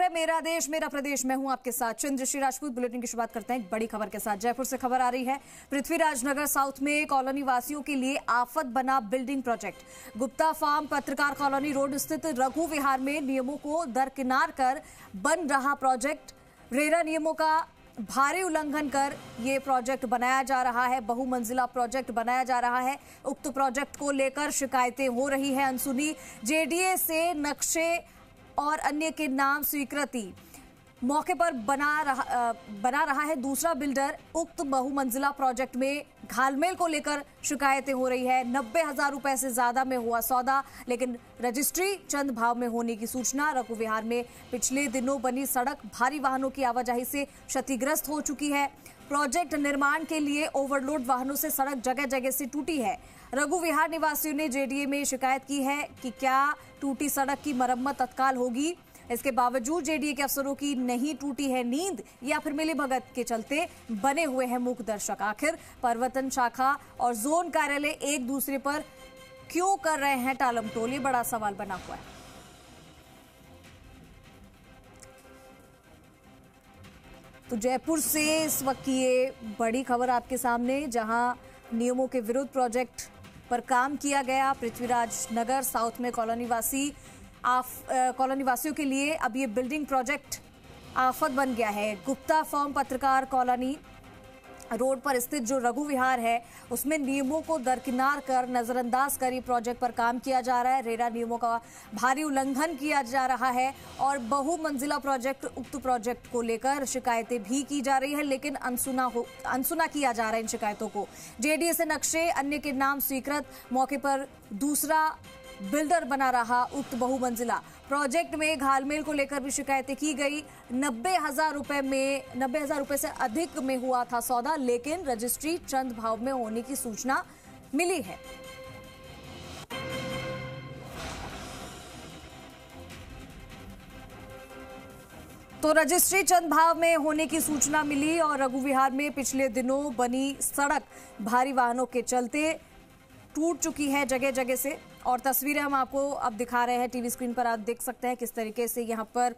है मेरा देश मेरा प्रदेश। मैं हूं आपके साथ चंद्रश्री राजपूत। बुलेटिन की शुरुआत करते हैं एक बड़ी खबर के साथ। जयपुर से खबर आ रही है। पृथ्वीराज नगर साउथ में कॉलोनी वासियों के लिए आफत बना बिल्डिंग प्रोजेक्ट। गुप्ता फार्म पत्रकार कॉलोनी रोड स्थित रघु विहार में नियमों को दरकिनार कर बन रहा प्रोजेक्ट। रेरा नियमों का भारी उल्लंघन कर ये प्रोजेक्ट बनाया जा रहा है। बहुमंजिला प्रोजेक्ट बनाया जा रहा है। उक्त प्रोजेक्ट को लेकर शिकायतें हो रही है अनसुनी। जेडीए से नक्शे और अन्य के नाम स्वीकृति मौके पर बना रहा है दूसरा बिल्डर। उक्त बहुमंजिला प्रोजेक्ट में घालमेल को लेकर शिकायतें हो रही है। 90,000 रुपए से ज्यादा में हुआ सौदा, लेकिन रजिस्ट्री चंद भाव में होने की सूचना। रघु विहार में पिछले दिनों बनी सड़क भारी वाहनों की आवाजाही से क्षतिग्रस्त हो चुकी है। प्रोजेक्ट निर्माण के लिए ओवरलोड वाहनों से सड़क जगह जगह से टूटी है। रघु विहार निवासियों ने जेडीए में शिकायत की है कि क्या टूटी सड़क की मरम्मत तत्काल होगी। इसके बावजूद जेडीए के अफसरों की नहीं टूटी है नींद, या फिर मिलीभगत के चलते बने हुए हैं मूक दर्शक। आखिर प्रवर्तन शाखा और जोन कार्यालय एक दूसरे पर क्यों कर रहे हैं टालम टोल, ये बड़ा सवाल बना हुआ है। तो जयपुर से इस वक्त की ये बड़ी खबर आपके सामने, जहां नियमों के विरुद्ध प्रोजेक्ट पर काम किया गया। पृथ्वीराज नगर साउथ में कॉलोनी वासियों के लिए अब ये बिल्डिंग प्रोजेक्ट आफत बन गया है। गुप्ता फार्म पत्रकार कॉलोनी रोड पर स्थित जो रघु विहार है उसमें नियमों को दरकिनार कर नजरअंदाज कर ये प्रोजेक्ट पर काम किया जा रहा है। रेरा नियमों का भारी उल्लंघन किया जा रहा है और बहुमंजिला प्रोजेक्ट उक्त प्रोजेक्ट को लेकर शिकायतें भी की जा रही है, लेकिन अनसुना किया जा रहा है इन शिकायतों को। जेडीए से नक्शे अन्य के नाम स्वीकृत, मौके पर दूसरा बिल्डर बना रहा उक्त बहुमंजिला प्रोजेक्ट में घालमेल को लेकर भी शिकायतें की गई। 90,000 रुपए से अधिक में हुआ था सौदा, लेकिन रजिस्ट्री चंद भाव में होने की सूचना मिली है। तो रजिस्ट्री चंद भाव में होने की सूचना मिली और रघु विहार में पिछले दिनों बनी सड़क भारी वाहनों के चलते टूट चुकी है जगह जगह से। और तस्वीरें हम आपको अब दिखा रहे हैं टीवी स्क्रीन पर। आप देख सकते हैं किस तरीके से यहाँ पर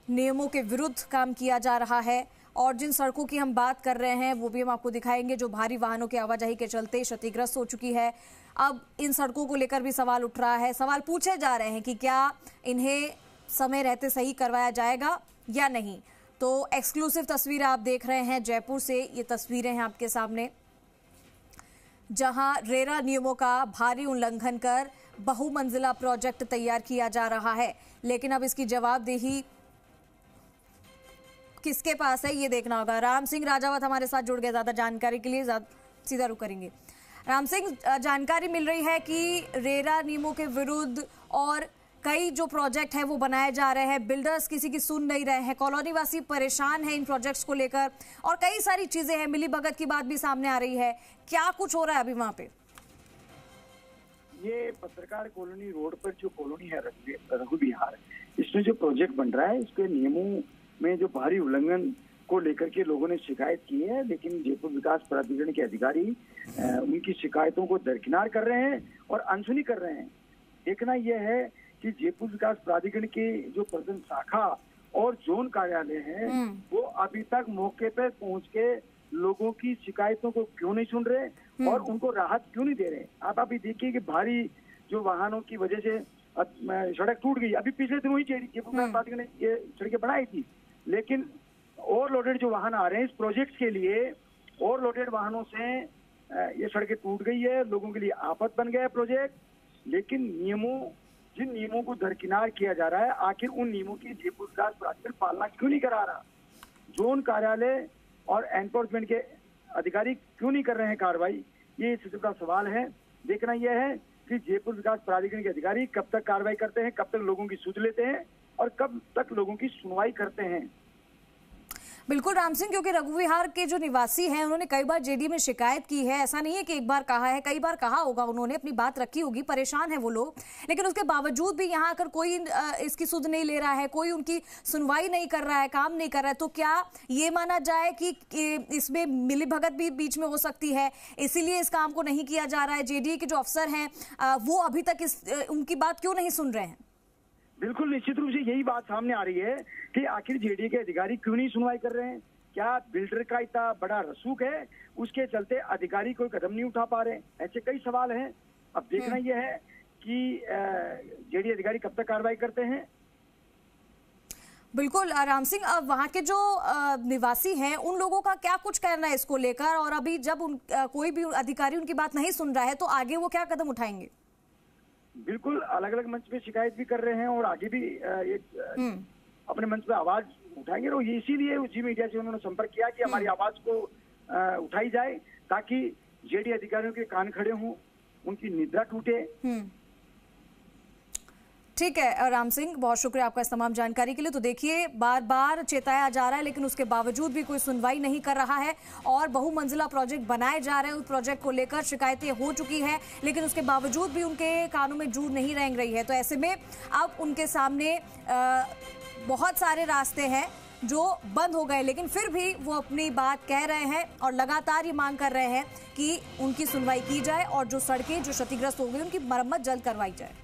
नियमों के विरुद्ध काम किया जा रहा है। और जिन सड़कों की हम बात कर रहे हैं वो भी हम आपको दिखाएंगे, जो भारी वाहनों की आवाजाही के चलते क्षतिग्रस्त हो चुकी है। अब इन सड़कों को लेकर भी सवाल उठ रहा है, सवाल पूछे जा रहे हैं कि क्या इन्हें समय रहते सही करवाया जाएगा या नहीं। तो एक्सक्लूसिव तस्वीर आप देख रहे हैं जयपुर से। ये तस्वीरें हैं आपके सामने, जहां रेरा नियमों का भारी उल्लंघन कर बहुमंजिला प्रोजेक्ट तैयार किया जा रहा है, लेकिन अब इसकी जवाबदेही किसके पास है ये देखना होगा। राम सिंह राजावत हमारे साथ जुड़ गए ज्यादा जानकारी के लिए, सीधा रुक करेंगे। राम सिंह, जानकारी मिल रही है कि रेरा नियमों के विरुद्ध और कई जो प्रोजेक्ट है वो बनाए जा रहे हैं, बिल्डर्स किसी की सुन नहीं रहे हैं, कॉलोनी वासी परेशान है इन प्रोजेक्ट्स को लेकर, और कई सारी चीजें हैं, मिलीभगत की बात भी सामने आ रही है। क्या कुछ हो रहा है अभी वहां पे? ये पत्रकार कॉलोनी रोड पर जो कॉलोनी है रघु विहार, इसमें जो प्रोजेक्ट बन रहा है इसके नियमों में जो भारी उल्लंघन को लेकर के लोगों ने शिकायत की है, लेकिन जयपुर विकास प्राधिकरण के अधिकारी उनकी शिकायतों को दरकिनार कर रहे हैं और अनसुनी कर रहे हैं। देखना यह है कि जयपुर विकास प्राधिकरण के जो प्रवर्तन शाखा और जोन कार्यालय है वो अभी तक मौके पर पहुंच के लोगों की शिकायतों को क्यों नहीं सुन रहे और उनको राहत क्यों नहीं दे रहे। आप अभी देखिए कि भारी जो वाहनों की वजह से सड़क टूट गई। अभी पिछले दिनों ही जयपुर विकास प्राधिकरण ने ये सड़कें बनाई थी, लेकिन ओवरलोडेड जो वाहन आ रहे हैं इस प्रोजेक्ट के लिए, ओवरलोडेड वाहनों से ये सड़कें टूट गई है, लोगों के लिए आफत बन गया है प्रोजेक्ट। लेकिन जिन नियमों को दरकिनार किया जा रहा है, आखिर उन नियमों की जयपुर विकास प्राधिकरण पालना क्यों नहीं करा रहा? जोन कार्यालय और एनफोर्समेंट के अधिकारी क्यों नहीं कर रहे हैं कार्रवाई? ये सबसे बड़ा सवाल है। देखना यह है कि जयपुर विकास प्राधिकरण के अधिकारी कब तक कार्रवाई करते हैं, कब तक लोगों की सुध लेते हैं और कब तक लोगों की सुनवाई करते हैं। बिल्कुल राम सिंह, क्योंकि रघु विहार के जो निवासी हैं उन्होंने कई बार जेडीए में शिकायत की है। ऐसा नहीं है कि एक बार कहा है, कई बार कहा होगा, उन्होंने अपनी बात रखी होगी, परेशान है वो लोग, लेकिन उसके बावजूद भी यहाँ आकर कोई इसकी सुध नहीं ले रहा है, कोई उनकी सुनवाई नहीं कर रहा है, काम नहीं कर रहा है। तो क्या ये माना जाए कि इसमें मिलीभगत भी बीच में हो सकती है, इसीलिए इस काम को नहीं किया जा रहा है? जेडीए के जो अफसर हैं वो अभी तक उनकी बात क्यों नहीं सुन रहे हैं? बिल्कुल निश्चित रूप से यही बात सामने आ रही है कि आखिर जेडीए के अधिकारी क्यों नहीं सुनवाई कर रहे हैं। क्या बिल्डर का इतना बड़ा रसूख है, उसके चलते अधिकारी कोई कदम नहीं उठा पा रहे? ऐसे कई सवाल हैं। अब देखना यह है कि जेडीए अधिकारी कब तक कार्रवाई करते हैं। बिल्कुल राम सिंह, अब वहाँ के जो निवासी हैं उन लोगों का क्या कुछ कहना है इसको लेकर, और अभी जब कोई भी अधिकारी उनकी बात नहीं सुन रहा है तो आगे वो क्या कदम उठाएंगे? बिल्कुल अलग अलग मंच पे शिकायत भी कर रहे हैं और आगे भी अपने मंच पे आवाज उठाएंगे। और इसीलिए जी मीडिया से उन्होंने संपर्क किया कि हमारी आवाज को उठाई जाए ताकि जेडीए अधिकारियों के कान खड़े हों, उनकी निद्रा टूटे। ठीक है राम सिंह, बहुत शुक्रिया आपका इस तमाम जानकारी के लिए। तो देखिए, बार बार चेताया जा रहा है लेकिन उसके बावजूद भी कोई सुनवाई नहीं कर रहा है और बहुमंजिला प्रोजेक्ट बनाए जा रहे हैं। उस प्रोजेक्ट को लेकर शिकायतें हो चुकी हैं लेकिन उसके बावजूद भी उनके कानों में जूं नहीं रेंग रही है। तो ऐसे में अब उनके सामने बहुत सारे रास्ते हैं जो बंद हो गए, लेकिन फिर भी वो अपनी बात कह रहे हैं और लगातार ये मांग कर रहे हैं कि उनकी सुनवाई की जाए और जो सड़कें जो क्षतिग्रस्त हो गई उनकी मरम्मत जल्द करवाई जाए।